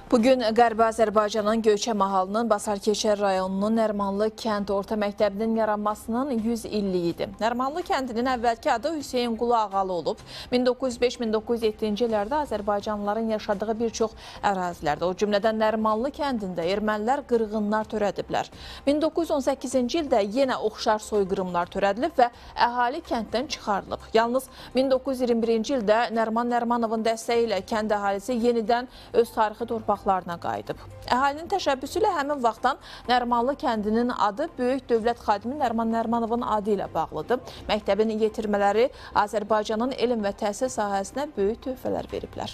Bugün Qərbi Azərbaycanın Göyçə mahalının Basarkeçər rayonunun Nərmanlı kənd orta məktəbinin yaranmasının 100 illiyidir. Nərmanlı kəndinin əvvəlki adı Hüseyin Qulu Ağalı olub. 1905-1907-ci illərdə Azərbaycanlıların yaşadığı bir çox ərazilərdə, o cümlədən Nərmanlı kəndində ermənilər qırğınlar törədiblər. 1918-ci ildə yenə oxşar soyqırımlar törədilib və əhali kənddən çıxarılıb. Yalnız 1921-ci ildə Nərman Nərmanovun dəstəyi ilə kənd əhalisi yenidən öz tarixi torpaqlarına qayıdıb. Əhalinin təşəbbüsü ilə həmin vaxtdan Nərmanlı kəndinin adı böyük dövlət xadimi Nərman Nərmanovun adı ilə bağlıdır. Məktəbin yetirmələri Azərbaycanın elm və təhsil sahəsinə böyük töhfələr veriblər.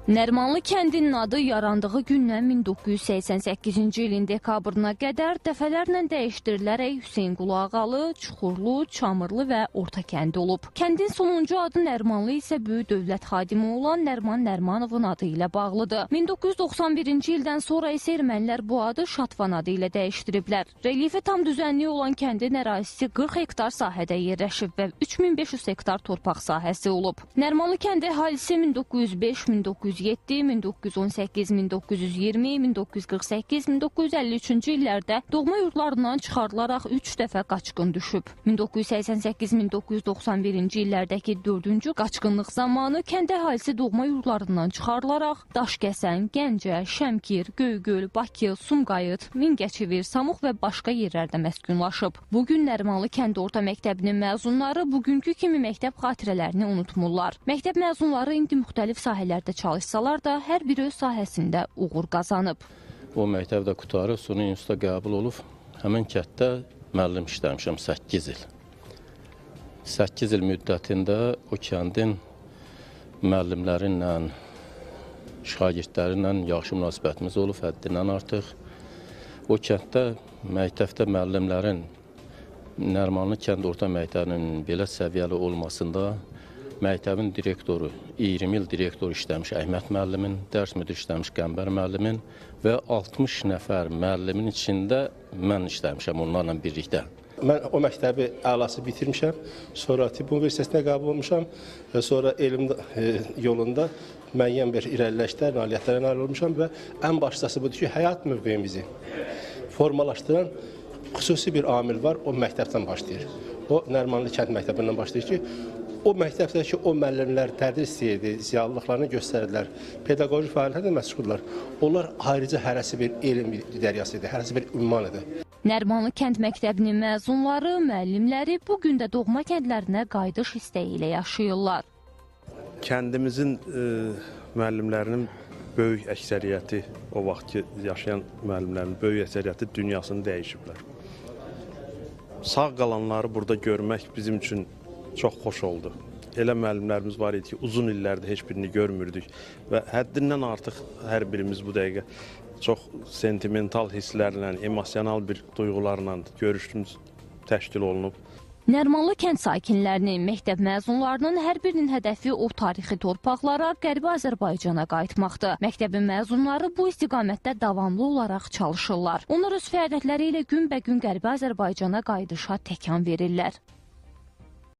Nərmanlı kəndinin adı yarandığı gündən 1988-ci ilin dekabrına qədər dəfələrlə dəyişdirilərək Hüseyin Qulu Ağalı, Çuxurlu, Çamırlı və Orta kəndi olub. Kəndin sonuncu adı Nərmanlı isə böyük dövlət xadimi olan Nərman Nərmanovun adı ilə bağlıdır. 1991-ci ildən sonra isə ermənilər bu adı Şatvan adı ilə dəyişdiriblər. Relyefi tam düzənliyi olan kəndin ərazisi 40 hektar sahədə yerləşib və 3500 hektar torpaq sahəsi olub. Nərmanlı kəndi əhalisi 1905-1907, 1918, 1920, 1948, 1953-cü illərdə doğma yurdlarından çıxarılaraq 3 dəfə qaçqın düşüb. 1988-1991-ci illərdəki 4-cü qaçqınlıq zamanı kənd əhalisi doğma yurdlarından çıxarılaraq Daşkəsən, Gəncə, Şəmkir, Göygöl, Bakı, Sumqayıt, Mingəçevir, Samux və başqa yerlərdə məskunlaşıb. Bugün Nərmanlı kənd orta məktəbinin məzunları bugünkü kimi məktəb xatirələrini unutmurlar. Məktəb məzunları indi müxtəlif sahələrdə çalışsalar da hər biri öz sahəsində uğur qazanıb. O məktəbdə qutarıb, sonra instituta qəbul olub. Həmin kənddə müəllim işləmişəm 8 il. 8 il müddətində o kəndin müəllimlərinlə, şagirdlərinlə yaxşı münasibətimiz olub, həddindən artıq. O kənddə, məktəbdə müəllimlərin Nərmanlı kənd orta məktəbinin belə səviyyəli olmasında məktəbin direktoru, 20 il direktor işləmiş Əhməd müəllimin, dərs müdür işləmiş Qəmbər müəllimin və 60 nəfər müəllimin içində mən işləmişəm onlarla birlikdə. Mən o məktəbi əlası bitirmişəm, sonra tibb universitetinə qəbul olmuşam və sonra elm yolunda müəyyən bir irəliləşlər, nailiyyətlərə nail olmuşam və ən başlıcası budur ki, həyat mövqeyimizi formalaşdıran xüsusi bir amil var, o məktəbdən başlayır. O Nərmanlı kənd məktəbindən başlayır ki, o məktəbdəki o müəllimlər tədris edir, ziyalılıqlarını göstərdilər, pedaqoji fəaliyyətlə məşğuldurlar. Onlar ayrıca hərəsi bir elm dəryasıdır, hərəsi bir ünvan edir. Nərmanlı kənd məktəbinin məzunları, müəllimləri bugün də doğma kəndlərinə qayıdış istəyi ilə yaşayırlar. Kəndimizin müəllimlərinin böyük əksəriyyəti, o vaxtki yaşayan müəllimlərin böyük əksəriyyəti dünyasını dəyişiblər. Sağ qalanları burada görmək bizim üçün çox xoş oldu. Elə müəllimlərimiz var idi ki, uzun illərdir heç birini görmürdük və həddindən artıq hər birimiz bu dəqiqə çox sentimental hisslərlə, emosional bir duyğularla görüşümüz təşkil olunub. Nərmanlı kənd sakinlərinin, məktəb məzunlarının hər birinin hədəfi o tarixi torpaqlara, Qərbi Azərbaycana qayıtmaqdır. Məktəbin məzunları bu istiqamətdə davamlı olaraq çalışırlar. Onlar öz fəaliyyətləri ilə günbəgün Qərbi Azərbaycana qayıdışa təkan verirlər.